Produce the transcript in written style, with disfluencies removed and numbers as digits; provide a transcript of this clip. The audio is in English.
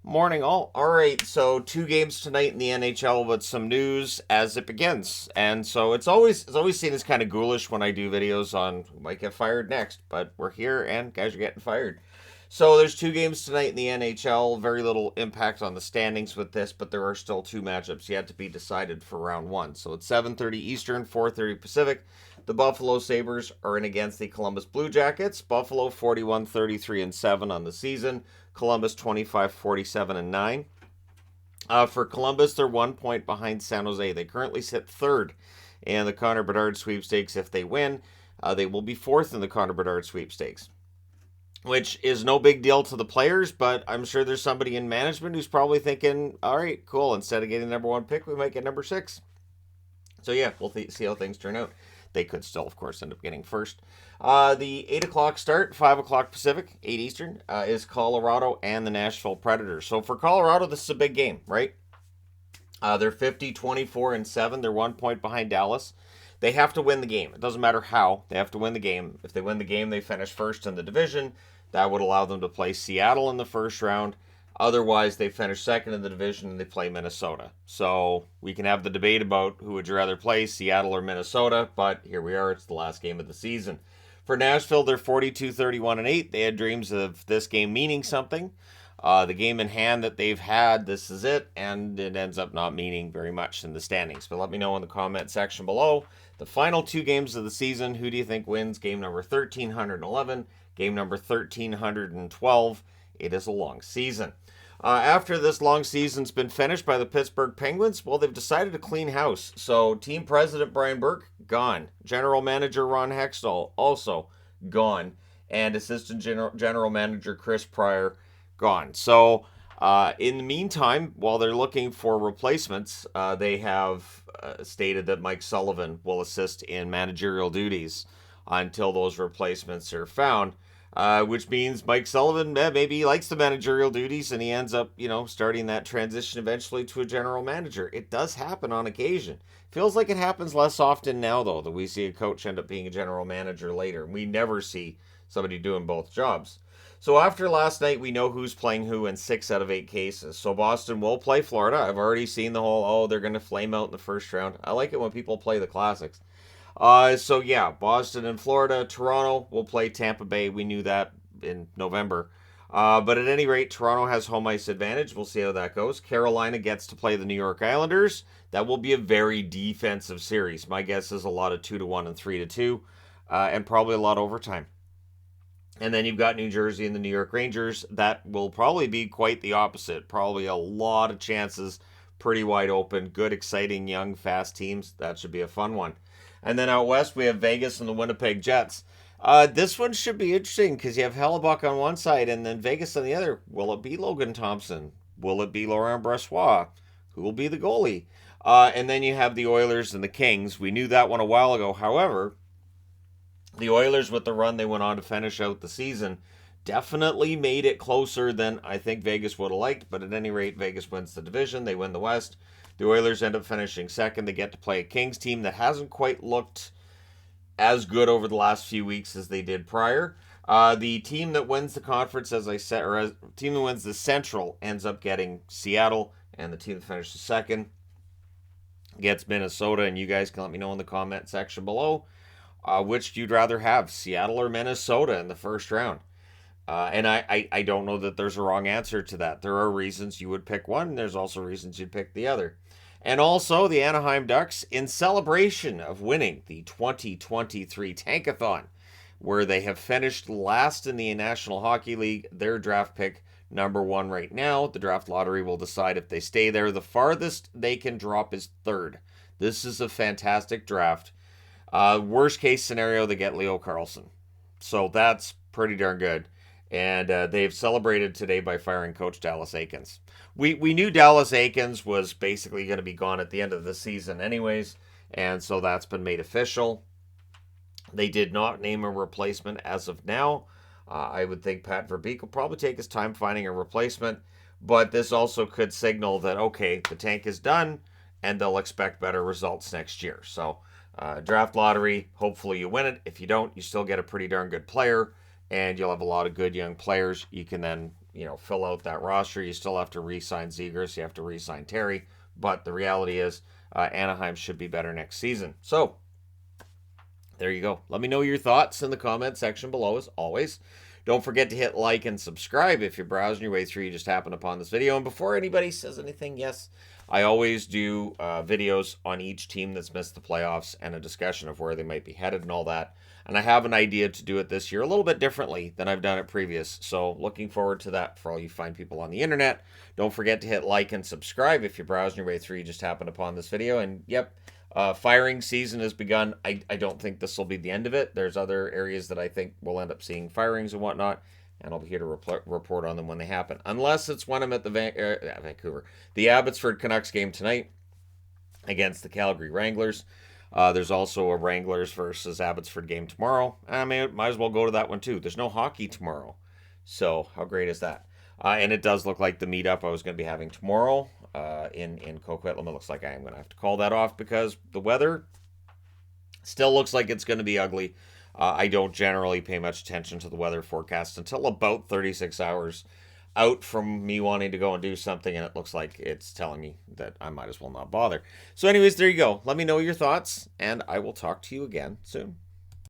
Morning, all. All right, so 2 games tonight in the NHL with some news as it begins, and so it's always seen as kind of ghoulish when I do videos on who might get fired next, but we're here and guys are getting fired. So there's 2 games tonight in the NHL. Very little impact on the standings with this, but there are still two matchups yet to be decided for round one. So it's 7:30 Eastern, 4:30 Pacific. The Buffalo Sabres are in against the Columbus Blue Jackets. Buffalo 41-33-7 on the season. Columbus 25-47-9. For Columbus, they're 1 point behind San Jose. They currently sit third in the Connor Bedard sweepstakes. If they win, they will be fourth in the Connor Bedard sweepstakes, which is no big deal to the players, but I'm sure there's somebody in management who's probably thinking, all right, cool, instead of getting the number one pick, we might get number six. So yeah, we'll see how things turn out. They could still, of course, end up getting first. The 8 o'clock start, 5 o'clock Pacific, 8 Eastern, is Colorado and the Nashville Predators. So for Colorado, this is a big game, right? They're 50-24-7. They're 1 point behind Dallas. They have to win the game. It doesn't matter how. They have to win the game. If they win the game, they finish first in the division. That would allow them to play Seattle in the first round. Otherwise, they finish second in the division and they play Minnesota. So we can have the debate about who would you rather play, Seattle or Minnesota, but here we are. It's the last game of the season. For Nashville, they're 42-31-8. They had dreams of this game meaning something. The game in hand that they've had, this is it, and it ends up not meaning very much in the standings. But let me know in the comment section below. The final 2 games of the season, who do you think wins? Game number 1311, game number 1312. It is a long season. After this long season's been finished by the Pittsburgh Penguins, well, they've decided to clean house. So, team president Brian Burke, gone. General manager Ron Hextall, also gone. And assistant general manager Chris Pryor, gone. So, in the meantime, while they're looking for replacements, they have stated that Mike Sullivan will assist in managerial duties until those replacements are found. Which means Mike Sullivan, maybe he likes the managerial duties and he ends up, starting that transition eventually to a general manager. It does happen on occasion. Feels like it happens less often now, though, that we see a coach end up being a general manager later. We never see somebody doing both jobs. So after last night, we know who's playing who in 6 out of 8 cases. So Boston will play Florida. I've already seen the whole, they're going to flame out in the first round. I like it when people play the classics. So yeah, Boston and Florida. Toronto will play Tampa Bay. We knew that in November. But at any rate, Toronto has home ice advantage. We'll see how that goes. Carolina gets to play the New York Islanders. That will be a very defensive series. My guess is a lot of 2-1 and 3-2, and probably a lot of overtime. And then you've got New Jersey and the New York Rangers. That will probably be quite the opposite. Probably a lot of chances, pretty wide open, good, exciting, young, fast teams. That should be a fun one. And then out west, we have Vegas and the Winnipeg Jets. This one should be interesting because you have Hellebuck on one side and then Vegas on the other. Will it be Logan Thompson? Will it be Laurent Brossoit? Who will be the goalie? And then you have the Oilers and the Kings. We knew that one a while ago. However, the Oilers, with the run they went on to finish out the season, definitely made it closer than I think Vegas would have liked. But at any rate, Vegas wins the division. They win the West. The Oilers end up finishing second. They get to play a Kings team that hasn't quite looked as good over the last few weeks as they did prior. The team that wins the conference, as I said, or team that wins the Central ends up getting Seattle, and the team that finishes second gets Minnesota. And you guys can let me know in the comment section below which you'd rather have, Seattle or Minnesota in the first round. And I don't know that there's a wrong answer to that. There are reasons you would pick one, and there's also reasons you'd pick the other. And also, the Anaheim Ducks, in celebration of winning the 2023 Tankathon, where they have finished last in the National Hockey League, their draft pick number 1 right now. The draft lottery will decide if they stay there. The farthest they can drop is 3rd. This is a fantastic draft. Worst case scenario, they get Leo Carlson. So that's pretty darn good. And they've celebrated today by firing Coach Dallas Eakins. We knew Dallas Eakins was basically going to be gone at the end of the season anyways, and so that's been made official. They did not name a replacement as of now. I would think Pat Verbeek will probably take his time finding a replacement, but this also could signal that, okay, the tank is done, and they'll expect better results next year. So draft lottery, hopefully you win it. If you don't, you still get a pretty darn good player, and you'll have a lot of good young players you can then fill out that roster. You still have to re-sign Zegers. You have to re-sign Terry. But the reality is Anaheim should be better next season. So there you go. Let me know your thoughts in the comment section below, as always. Don't forget to hit like and subscribe if you're browsing your way through. You just happened upon this video. And before anybody says anything, yes, I always do videos on each team that's missed the playoffs and a discussion of where they might be headed and all that. And I have an idea to do it this year a little bit differently than I've done it previous. So looking forward to that for all you fine people on the internet. Don't forget to hit like and subscribe if you're browsing your way through. You just happened upon this video. And yep, firing season has begun. I don't think this will be the end of it. There's other areas that I think we'll end up seeing firings and whatnot, and I'll be here to report on them when they happen. Unless it's when I'm at the Abbotsford Canucks game tonight against the Calgary Wranglers. There's also a Wranglers versus Abbotsford game tomorrow. I might as well go to that one too. There's no hockey tomorrow, so how great is that? And it does look like the meetup I was going to be having tomorrow in Coquitlam, it looks like I am going to have to call that off because the weather still looks like it's going to be ugly. I don't generally pay much attention to the weather forecast until about 36 hours out from me wanting to go and do something, and it looks like it's telling me that I might as well not bother. So anyways, there you go. Let me know your thoughts, and I will talk to you again soon.